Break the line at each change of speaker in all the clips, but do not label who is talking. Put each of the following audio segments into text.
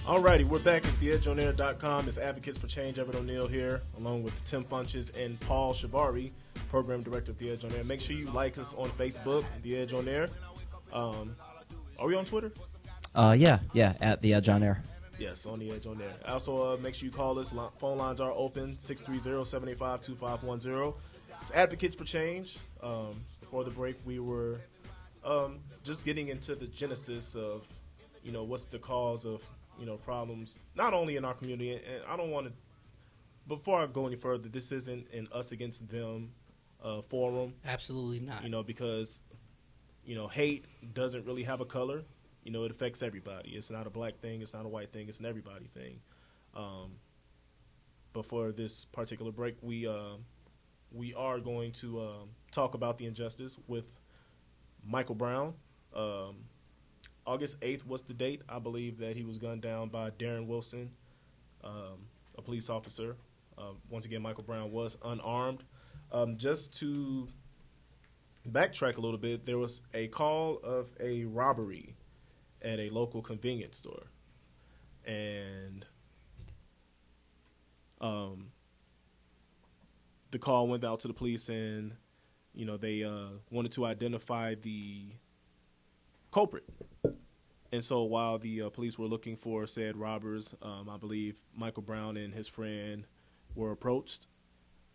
Alrighty, we're back. It's theedgeonair.com. It's Advocates for Change. Evan O'Neill here, along with Tim Funches and Paul Shabari, Program Director of The Edge on Air. Make sure you like us on Facebook, The Edge on Air. Are we on Twitter?
Yeah, at The Edge on Air.
Yes, on The Edge on Air. Also, make sure you call us. Phone lines are open, 630-785-2510. It's Advocates for Change. Before the break, we were just getting into the genesis of, what's the cause of problems, not only in our community, and I don't want to, before I go any further, this isn't an us against them forum.
Absolutely not.
Because, hate doesn't really have a color. It affects everybody. It's not a black thing. It's not a white thing. It's an everybody thing. But for this particular break, we are going to talk about the injustice with Michael Brown. August 8th was the date. I believe that he was gunned down by Darren Wilson, a police officer. Once again, Michael Brown was unarmed. Just to backtrack a little bit, there was a call of a robbery at a local convenience store. And the call went out to the police, and, they wanted to identify the culprit. And so while the police were looking for said robbers, I believe Michael Brown and his friend were approached.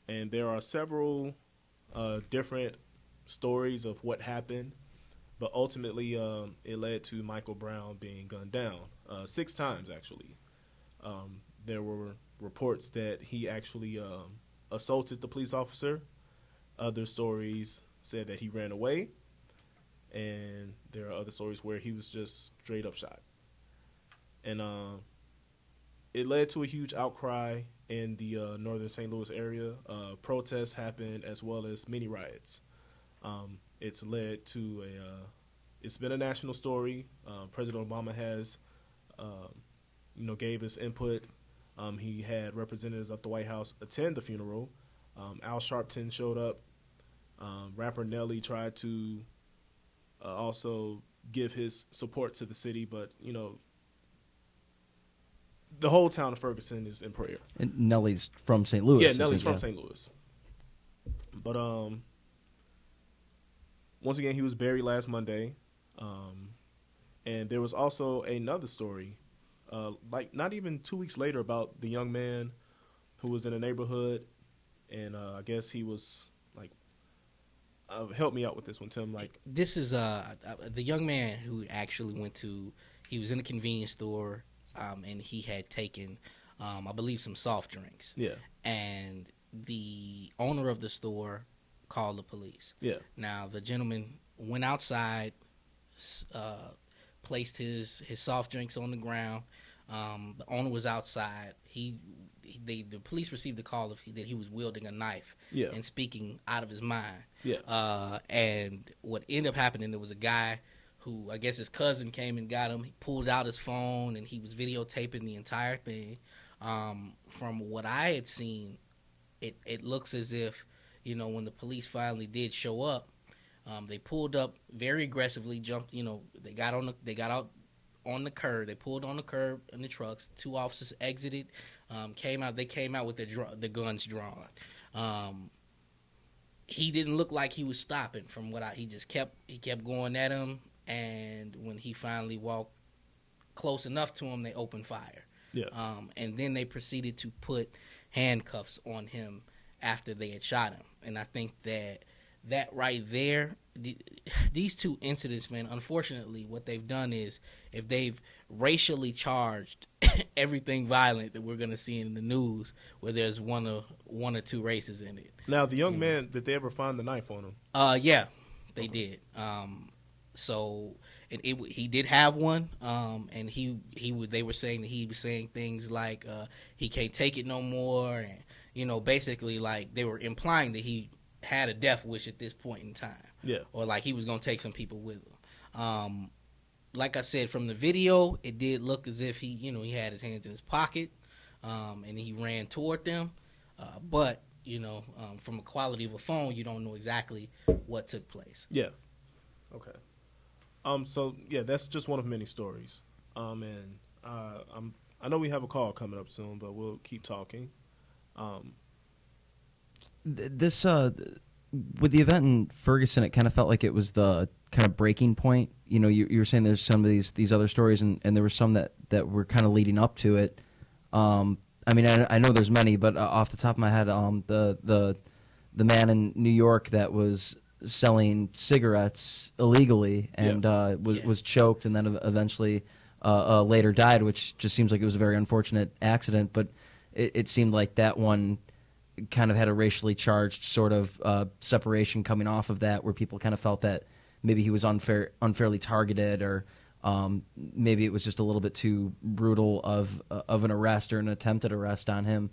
And there are several different stories of what happened. But ultimately, it led to Michael Brown being gunned down 6 times, actually. There were reports that he actually assaulted the police officer. Other stories said that he ran away. And there are other stories where he was just straight up shot. And it led to a huge outcry in the northern St. Louis area. Protests happened as well as mini riots. It's led to it's been a national story. President Obama has, gave his input. He had representatives of the White House attend the funeral. Al Sharpton showed up. Rapper Nelly tried to also give his support to the city, but, the whole town of Ferguson is in prayer.
And Nelly's from St. Louis.
Yeah, Nelly's from St. Louis. But once again, he was buried last Monday. And there was also another story, not even 2 weeks later, about the young man who was in a neighborhood, and I guess he was help me out with this one, Tim.
This is the young man who actually he was in a convenience store, and he had taken, I believe, some soft drinks.
Yeah.
And the owner of the store called the police.
Yeah.
Now, the gentleman went outside, placed his soft drinks on the ground. The owner was outside. The police received the call that he was wielding a knife,
yeah,
and speaking out of his mind.
Yeah.
And what ended up happening, there was a guy who, I guess his cousin came and got him. He pulled out his phone, and he was videotaping the entire thing. From what I had seen, it looks as if, when the police finally did show up, they pulled up very aggressively, jumped, they got out on the curb. They pulled on the curb in the trucks. 2 officers exited, came out. They came out with the guns drawn. He didn't look like he was stopping. From what he kept going at him, and when he finally walked close enough to him, they opened fire.
Yeah.
And then they proceeded to put handcuffs on him after they had shot him. And I think that right there, these 2 incidents, man, unfortunately, what they've done is, if they've racially charged everything violent that we're going to see in the news, where there's one or 2 races in it.
Now, the young man, did they ever find the knife on him?
Yeah, they did. So he did have one, and they were saying that he was saying things like he can't take it no more, and basically like they were implying that he had a death wish at this point in time.
Yeah.
Or like he was going to take some people with him. Like I said, from the video, it did look as if he had his hands in his pocket, and he ran toward them. But from a quality of a phone, you don't know exactly what took place.
Yeah. Okay. So yeah, that's just one of many stories. And I know we have a call coming up soon, but we'll keep talking.
This with the event in Ferguson, it kind of felt like it was the kind of breaking point. You know, you were saying there's some of these other stories, and there were some that were kind of leading up to it. I mean, I know there's many, but off the top of my head, the man in New York that was selling cigarettes illegally and was choked and then eventually later died, which just seems like it was a very unfortunate accident. But it seemed like that one kind of had a racially charged sort of separation coming off of that, where people kind of felt that maybe he was unfairly targeted, or maybe it was just a little bit too brutal of an arrest or an attempted arrest on him.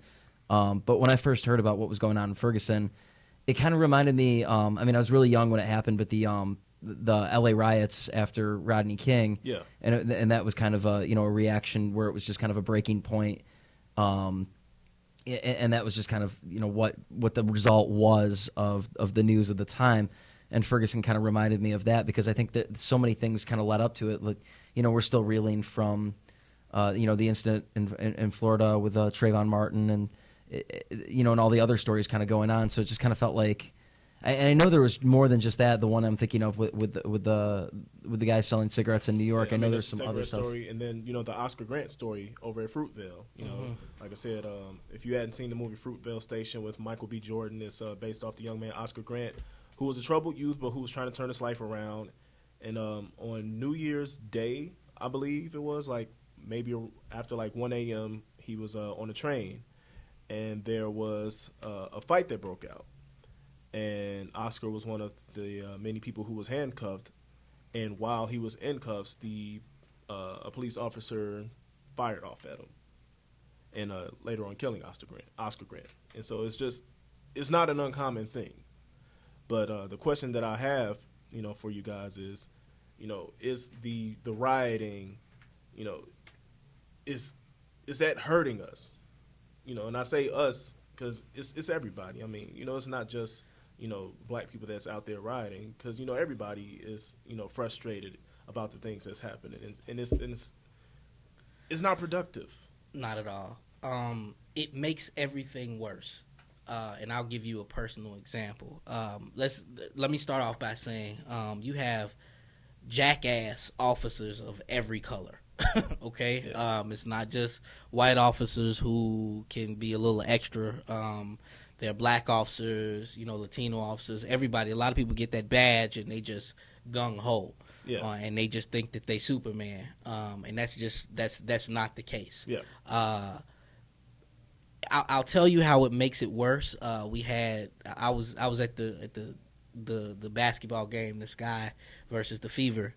But when I first heard about what was going on in Ferguson, it kind of reminded me. I mean, I was really young when it happened, but the L.A. riots after Rodney King, and that was kind of a reaction where it was just kind of a breaking point. And that was just kind of what the result was of the news of the time. And Ferguson kind of reminded me of that, because I think that so many things kind of led up to it. Like, we're still reeling from the incident in Florida with Trayvon Martin, and and all the other stories kind of going on. So it just kind of felt like, and I know there was more than just that. The one I'm thinking of with the guy selling cigarettes in New York. I know there's some other stuff.
Story, and then the Oscar Grant story over at Fruitvale. Like I said, if you hadn't seen the movie Fruitvale Station with Michael B. Jordan, it's based off the young man Oscar Grant, who was a troubled youth, but who was trying to turn his life around. And on New Year's Day, I believe it was, like maybe after like 1 a.m., he was on a train, and there was a fight that broke out. And Oscar was one of the many people who was handcuffed. And while he was in cuffs, a police officer fired off at him, and later on killing Oscar Grant. And so it's not an uncommon thing. But the question that I have, for you guys is, is the rioting, is that hurting us? And I say us because it's everybody. I mean, it's not just black people that's out there rioting, because everybody is frustrated about the things that's happening, and it's not productive.
Not at all. It makes everything worse. And I'll give you a personal example. Let me start off by saying you have jackass officers of every color. Okay, yeah. It's not just white officers who can be a little extra. There are black officers, Latino officers, everybody. A lot of people get that badge and they just gung ho, and they just think that they Superman, and that's not the case. Yeah. I'll tell you how it makes it worse. I was at the basketball game, the Sky versus the Fever,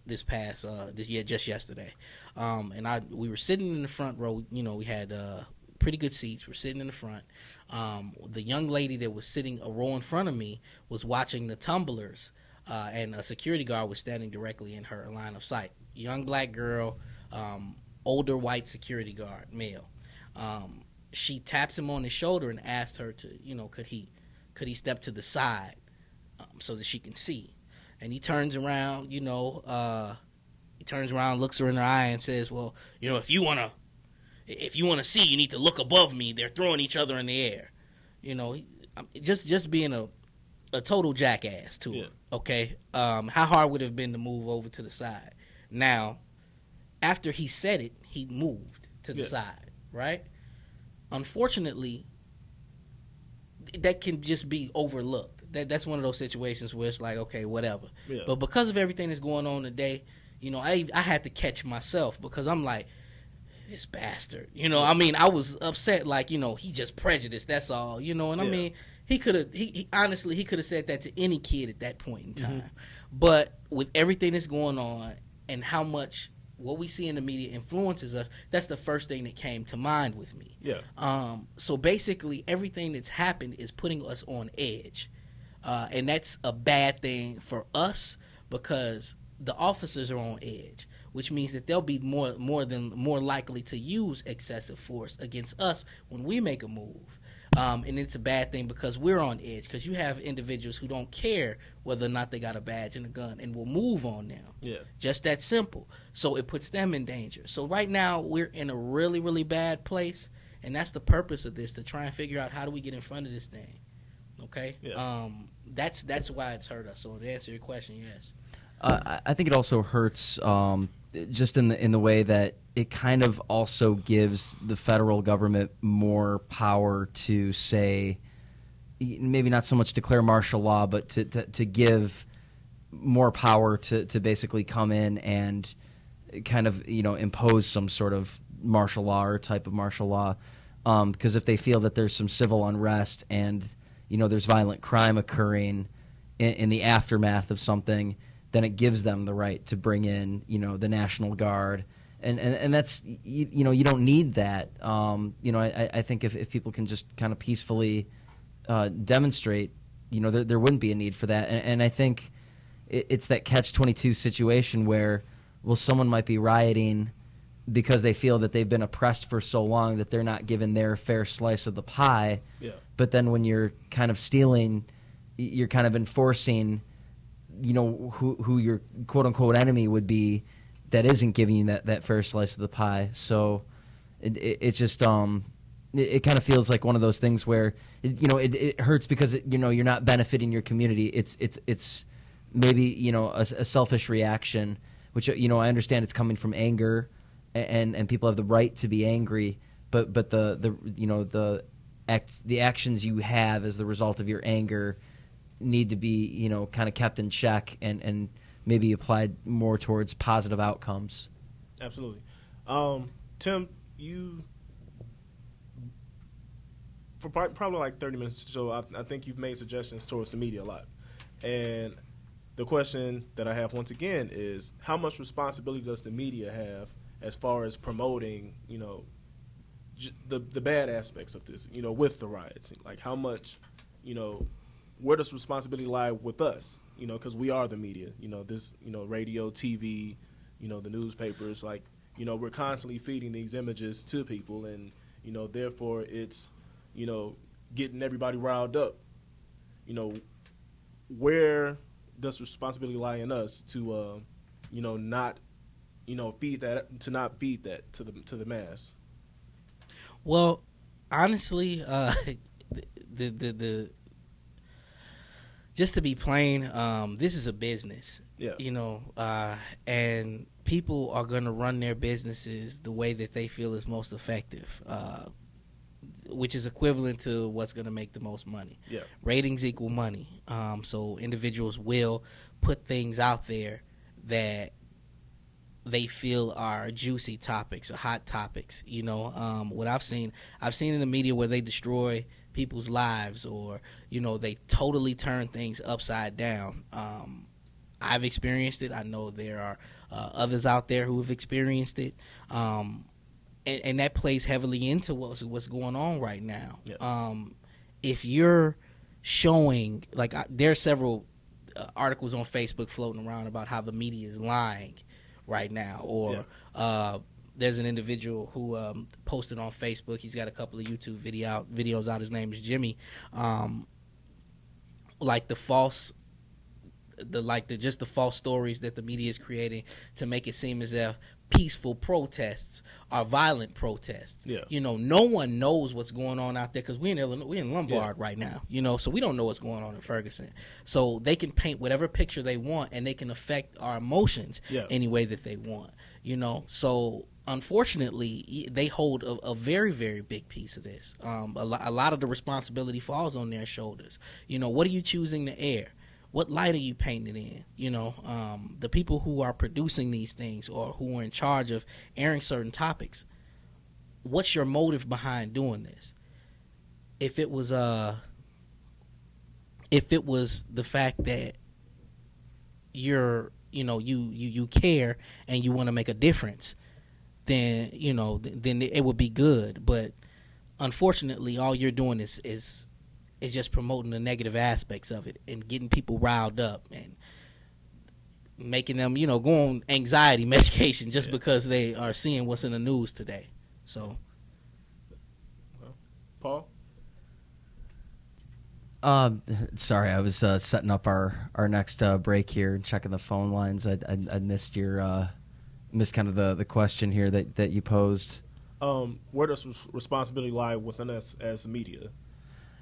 just yesterday, and we were sitting in the front row. We had pretty good seats. We're sitting in the front. The young lady that was sitting a row in front of me was watching the tumblers, and a security guard was standing directly in her line of sight. Young black girl, older white security guard, male. She taps him on his shoulder and asks her to, could he step to the side so that she can see. And he turns around, looks her in her eye and says, well, if you want to see, you need to look above me. They're throwing each other in the air. Just being a total jackass to her. Okay. How hard would it have been to move over to the side? Now, after he said it, he moved to the side, right? Unfortunately, that can just be overlooked. That's one of those situations where it's like, okay, whatever. Yeah. But because of everything that's going on today, I had to catch myself, because I'm like, this bastard. I mean, I was upset, like, he just prejudiced, that's all. And I mean, he honestly could have said that to any kid at that point in time. Mm-hmm. But with everything that's going on and how much what we see in the media influences us, that's the first thing that came to mind with me. Yeah. So basically, everything that's happened is putting us on edge. And that's a bad thing for us, because the officers are on edge, which means that they'll be more likely to use excessive force against us when we make a move. And it's a bad thing because we're on edge, because you have individuals who don't care whether or not they got a badge and a gun and will move on now.
Yeah.
Just that simple. So it puts them in danger. So right now we're in a really, really bad place, and that's the purpose of this, to try and figure out how do we get in front of this thing. Okay?
Yeah.
That's why it's hurt us. So to answer your question, yes.
I think it also hurts just in the way that it kind of also gives the federal government more power to say, maybe not so much declare martial law, but to give more power to basically come in and kind of impose some sort of martial law or type of martial law. Because if they feel that there's some civil unrest and there's violent crime occurring in the aftermath of something, then it gives them the right to bring in, the National Guard, and that's you don't need that. I think if people can just kind of peacefully demonstrate, there wouldn't be a need for that. And I think it's that catch-22 situation where, well, someone might be rioting because they feel that they've been oppressed for so long that they're not given their fair slice of the pie.
Yeah.
But then when you're kind of stealing, you're kind of enforcing, who your quote-unquote enemy would be that isn't giving you that fair slice of the pie. So it just it kind of feels like one of those things where it hurts because you're not benefiting your community. It's maybe a selfish reaction, which I understand it's coming from anger, and people have the right to be angry, but the actions you have as the result of your anger need to be kind of kept in check and maybe applied more towards positive outcomes.
Absolutely. Tim, you for probably like 30 minutes or so, I think you've made suggestions towards the media a lot. And the question that I have once again is, how much responsibility does the media have as far as promoting, the bad aspects of this, with the riots? Like, how much, where does responsibility lie with us? Because we are the media. This, radio, TV, the newspapers. Like, we're constantly feeding these images to people, and therefore it's, getting everybody riled up. Where does responsibility lie in us to, not, feed that, to not feed that to the mass?
Well, honestly, the just to be plain, this is a business.
Yeah.
And people are going to run their businesses the way that they feel is most effective, which is equivalent to what's going to make the most money.
Yeah.
Ratings equal money. So individuals will put things out there that they feel are juicy topics or hot topics. What I've seen in the media where they destroy people's lives, or they totally turn things upside down. I've experienced it. I know there are others out there who have experienced it, and that plays heavily into what's going on right now.
Yeah.
If you're showing, like, there are several articles on Facebook floating around about how the media is lying right now, or there's an individual who posted on Facebook. He's got a couple of YouTube videos out. His name is Jimmy. Like the false stories that the media is creating to make it seem as if peaceful protests are violent protests.
Yeah.
No one knows what's going on out there, because we're in Illinois, we're in Lombard right now. So we don't know what's going on in Ferguson. So they can paint whatever picture they want, and they can affect our emotions any way that they want. So unfortunately, they hold a very, very big piece of this. A lot of the responsibility falls on their shoulders. What are you choosing to air? What light are you painting in? The people who are producing these things, or who are in charge of airing certain topics, what's your motive behind doing this? If it was the fact that you care and you want to make a difference, then then it would be good. But unfortunately, all you're doing is just promoting the negative aspects of it and getting people riled up and making them, go on anxiety medication just because they are seeing what's in the news today. So,
Paul?
Sorry, I was setting up our next break here and checking the phone lines. I missed your missed kind of the question here that you posed.
Where does responsibility lie within us as the media?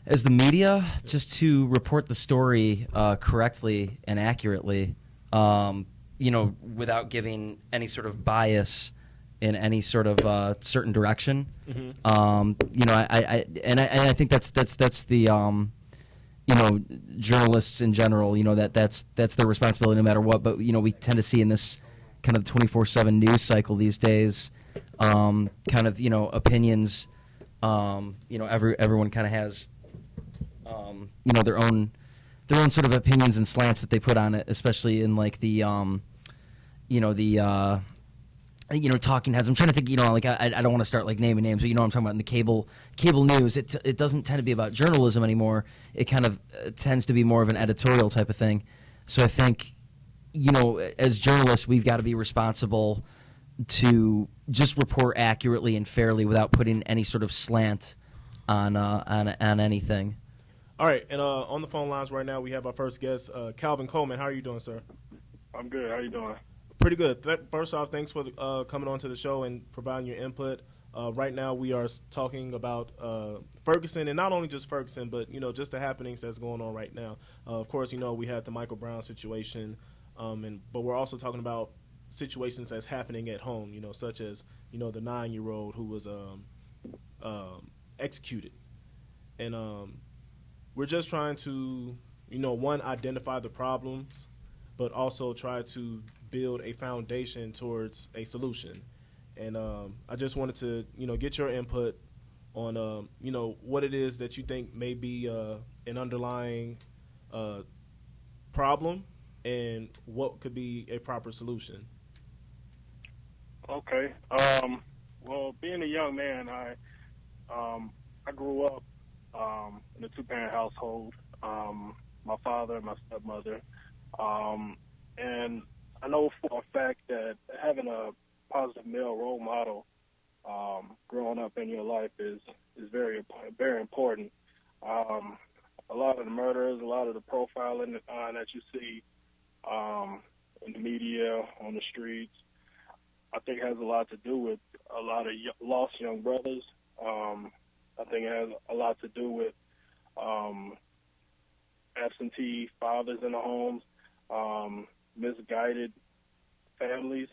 As the media, just to report the story correctly and accurately, without giving any sort of bias in any sort of certain direction. Mm-hmm. I think that's the journalists in general. That's their responsibility no matter what. But we tend to see in this kind of 24/7 news cycle these days, kind of opinions. Everyone kind of has their own sort of opinions and slants that they put on it, especially in like the talking heads. I'm trying to think, I don't want to start like naming names, but I'm talking about in the cable news. It doesn't tend to be about journalism anymore. It kind of tends to be more of an editorial type of thing. So I think, as journalists, we've got to be responsible to just report accurately and fairly without putting any sort of slant on anything.
All right, and on the phone lines right now, we have our first guest, Calvin Coleman. How are you doing, sir?
I'm good. How you doing?
Pretty good. First off, thanks for coming on to the show and providing your input. Right now, we are talking about Ferguson, and not only just Ferguson, but just the happenings that's going on right now. Of course, we had the Michael Brown situation, but we're also talking about situations that's happening at home. Such as the 9-year-old who was executed, and we're just trying to one, identify the problems, but also try to build a foundation towards a solution. And I just wanted to get your input on what it is that you think may be an underlying problem and what could be a proper solution.
Okay. Well, being a young man, I grew up in a 2-parent household. My father and my stepmother, and I know for a fact that having a positive male role model growing up in your life is very important. A lot of the murders, a lot of the profiling that you see in the media, on the streets, I think has a lot to do with a lot of lost young brothers. I think it has a lot to do with absentee fathers in the homes, misguided families,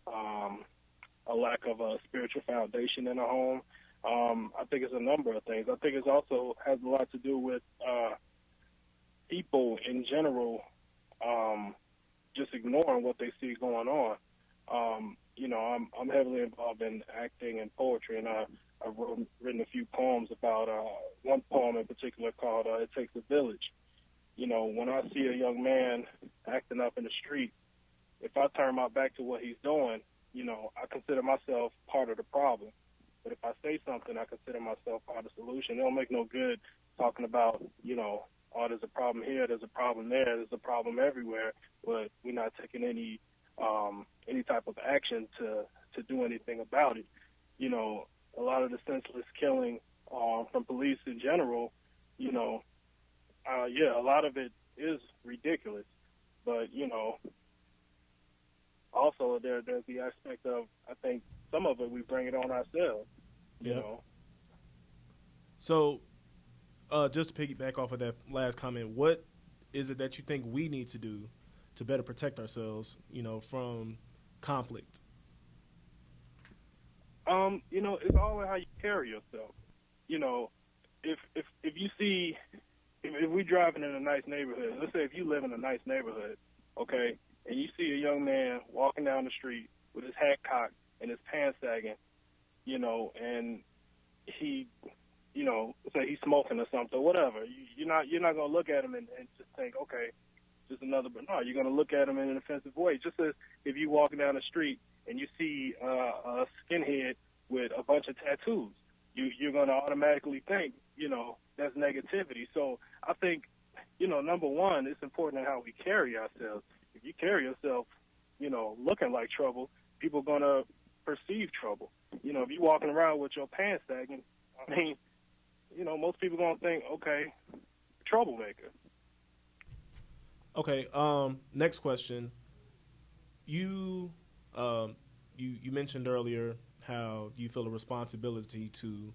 a lack of a spiritual foundation in the home. I think it's a number of things. I think it also has a lot to do with people in general just ignoring what they see going on. I'm heavily involved in acting and poetry, and I've written a few poems about one poem in particular called "It Takes a Village." When I see a young man acting up in the street, if I turn my back to what he's doing, I consider myself part of the problem. But if I say something, I consider myself part of the solution. It don't make no good talking about, oh, there's a problem here, there's a problem there's a problem everywhere, but we're not taking any type of action to do anything about it. A lot of the senseless killing from police in general, a lot of it is ridiculous. But, also there's the aspect of, I think, some of it we bring it on ourselves, you know.
So, just to piggyback off of that last comment, what is it that you think we need to do to better protect ourselves, from conflict?
It's all in how you carry yourself. If you see, if we driving in a nice neighborhood, let's say if you live in a nice neighborhood, okay, and you see a young man walking down the street with his hat cocked and his pants sagging, and he, say he's smoking or something, whatever. You're not gonna look at him and just think, okay, just another. But no, you're gonna look at him in an offensive way. Just as if you walking down the street and you see a skinhead with a bunch of tattoos, you're gonna automatically think, that's negativity. So I think, number one, it's important in how we carry ourselves. If you carry yourself, looking like trouble, people are gonna perceive trouble. If you're walking around with your pants sagging, I mean, most people gonna think, okay, troublemaker.
Okay. Next question. You you mentioned earlier how you feel a responsibility to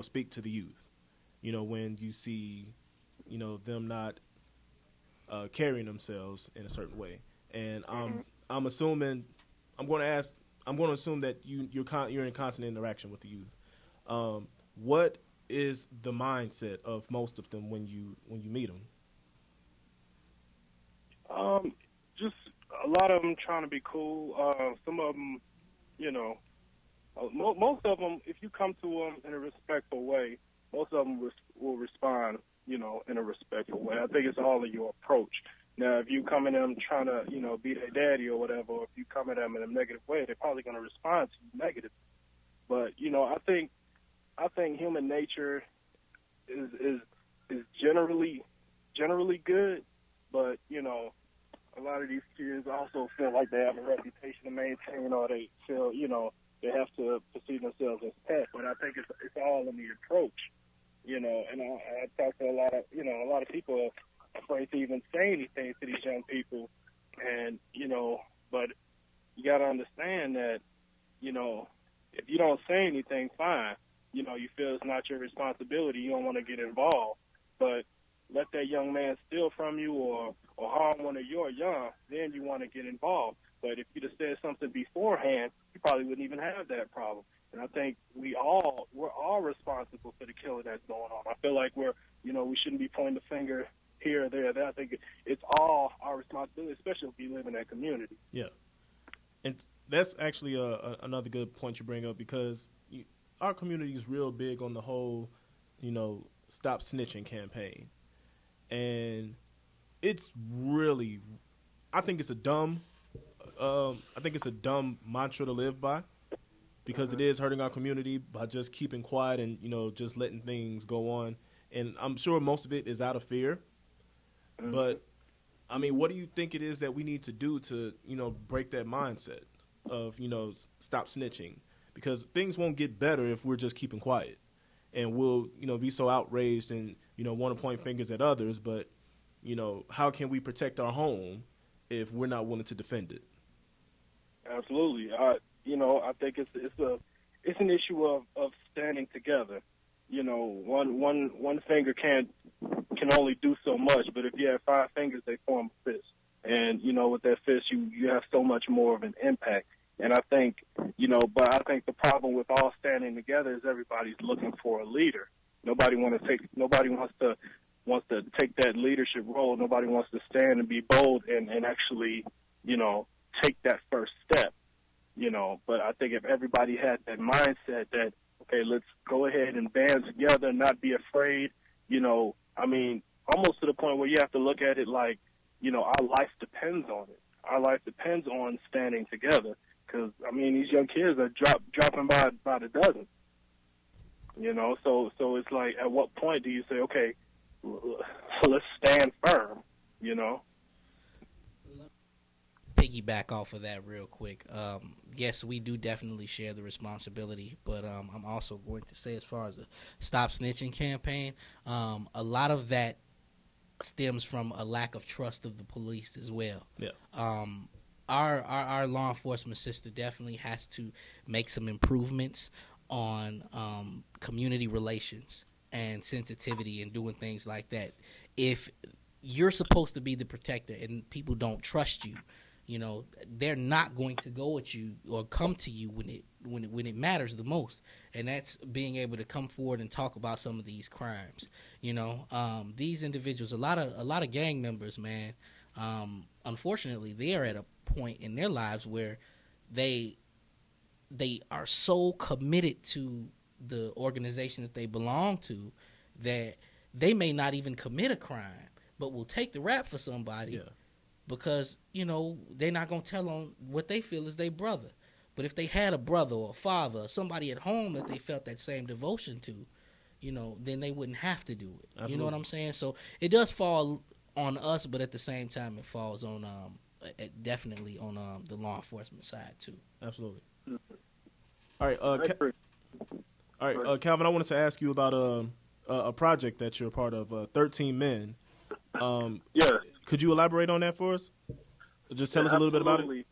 speak to the youth. When you see them not carrying themselves in a certain way, and I'm assuming I'm going to assume that you're in constant interaction with the youth. What is the mindset of most of them when you meet them?
Just a lot of them trying to be cool. Some of them, most of them, if you come to them in a respectful way, most of them will respond, in a respectful way. I think it's all in your approach. Now, if you come at them trying to, be their daddy or whatever, or if you come at them in a negative way, they're probably going to respond to you negative. But, I think human nature is generally good, but, a lot of these kids also feel like they have a reputation to maintain, or they feel, they have to perceive themselves as tough. But I think it's all in the approach, and I talk to a lot of people are afraid to even say anything to these young people, and but you got to understand that, if you don't say anything, fine, you feel it's not your responsibility, you don't want to get involved, but let that young man steal from you or harm one of your young, then you want to get involved. But if you'd have said something beforehand, you probably wouldn't even have that problem. And I think we're all responsible for the killing that's going on. I feel like we shouldn't be pointing the finger here or there. I think it's all our responsibility, especially if we live in that community.
Yeah. And that's actually another good point you bring up, because our community is real big on the whole, stop snitching campaign. And it's really, I think it's a dumb mantra to live by, because it is hurting our community by just keeping quiet and just letting things go on. And I'm sure most of it is out of fear. But I mean, what do you think it is that we need to do to break that mindset of stop snitching? Because things won't get better if we're just keeping quiet, and we'll be so outraged and want to point fingers at others, but how can we protect our home if we're not willing to defend it?
Absolutely. I think it's an issue of standing together. One finger can only do so much, but if you have 5 fingers, they form a fist. And with that fist, you have so much more of an impact. And I think but I think the problem with all standing together is everybody's looking for a leader. Nobody wants to take that leadership role. Nobody wants to stand and be bold and actually, take that first step. But I think if everybody had that mindset that, okay, let's go ahead and band together and not be afraid, almost to the point where you have to look at it like, our life depends on it. Our life depends on standing together. Because, these young kids are dropping by the dozen. So it's like, at what point do you say, okay, let's stand firm,
Piggyback off of that real quick. Yes, we do definitely share the responsibility, but I'm also going to say, as far as the Stop Snitching campaign, a lot of that stems from a lack of trust of the police as well.
Yeah.
Our law enforcement system definitely has to make some improvements on community relations and sensitivity and doing things like that. If you're supposed to be the protector and people don't trust you, they're not going to go at you or come to you when it matters the most. And that's being able to come forward and talk about some of these crimes. These individuals, a lot of gang members, man, unfortunately, they are at a point in their lives where they are so committed to the organization that they belong to that they may not even commit a crime, but will take the rap for somebody because they're not going to tell on what they feel is their brother. But if they had a brother or a father or somebody at home that they felt that same devotion to, then they wouldn't have to do it. Absolutely. You know what I'm saying? So it does fall on us, but at the same time, it falls on definitely on the law enforcement side too.
Absolutely. All right, Calvin, I wanted to ask you about a project that you're a part of, 13 Men.
Yeah.
Could you elaborate on that for us? Just tell us a little bit about it.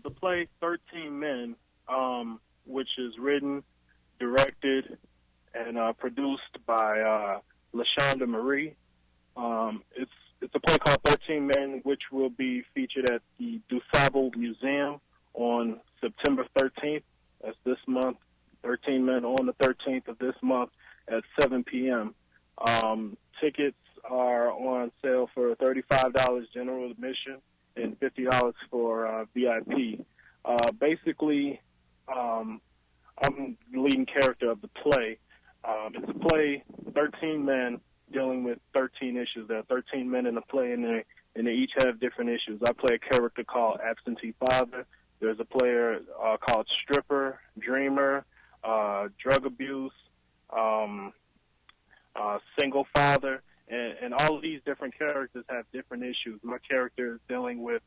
The play 13 Men, which is written, directed, and produced by LaShonda Marie. It's a play called 13 Men, which will be featured at the DuSable Museum on September 13th. That's this month. 13 Men on the 13th of this month at 7 p.m. Tickets are on sale for $35 general admission and $50 for VIP. Basically, I'm the leading character of the play. It's a play, 13 men dealing with 13 issues. There are 13 men in the play, and they each have different issues. I play a character called Absentee Father. There's a player called Stripper, Dreamer, Drug Abuse, Single Father, and all of these different characters have different issues. My character is dealing with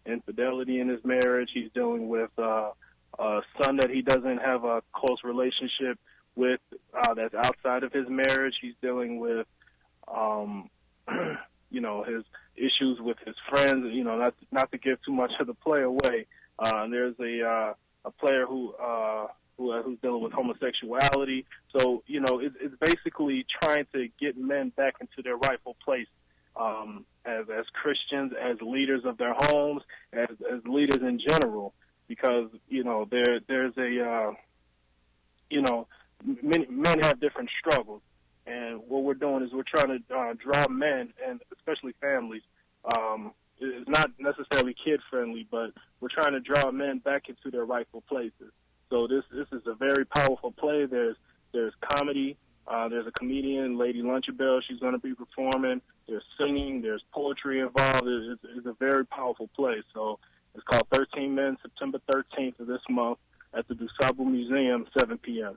infidelity in his marriage. He's dealing with a son that he doesn't have a close relationship with that's outside of his marriage. He's dealing with, his issues with his friends. Not to give too much of the play away. There's a player who's dealing with homosexuality. So, it's basically trying to get men back into their rightful place as Christians, as leaders of their homes, as leaders in general. Because, there's men have different struggles. And what we're doing is we're trying to draw men, and especially families. It's not necessarily kid-friendly, but we're trying to draw men back into their rightful places. So this is a very powerful play. There's comedy. There's a comedian, Lady Lunchabelle. She's going to be performing. There's singing. There's poetry involved. It's a very powerful play. So it's called 13 Men, September 13th of this month at the DuSable Museum, 7 p.m.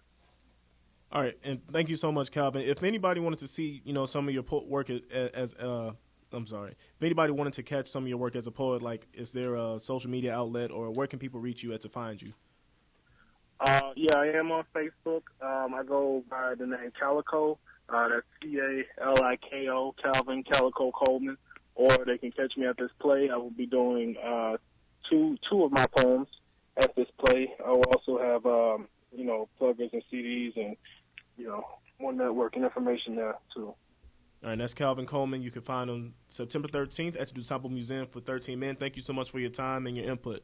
All right, and thank you so much, Calvin. If anybody wanted to see, some of your work if anybody wanted to catch some of your work as a poet, like, is there a social media outlet, or where can people reach you at to find you?
Yeah, I am on Facebook. I go by the name Calico. That's Caliko, Calvin Calico Coleman. Or they can catch me at this play. I will be doing two of my poems at this play. I will also have pluggers and CDs and more networking information there too.
All right, that's Calvin Coleman. You can find him September 13th at the DuSable Museum for 13 Men. Thank you so much for your time and your input.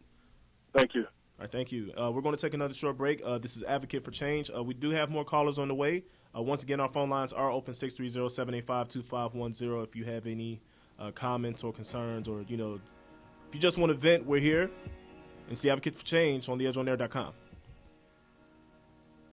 Thank you.
All right, thank you. We're going to take another short break. This is Advocate for Change. We do have more callers on the way. Once again, our phone lines are open, 630-785-2510. If you have any comments or concerns, or, if you just want to vent, we're here. It's the Advocate for Change on theedgeonair.com.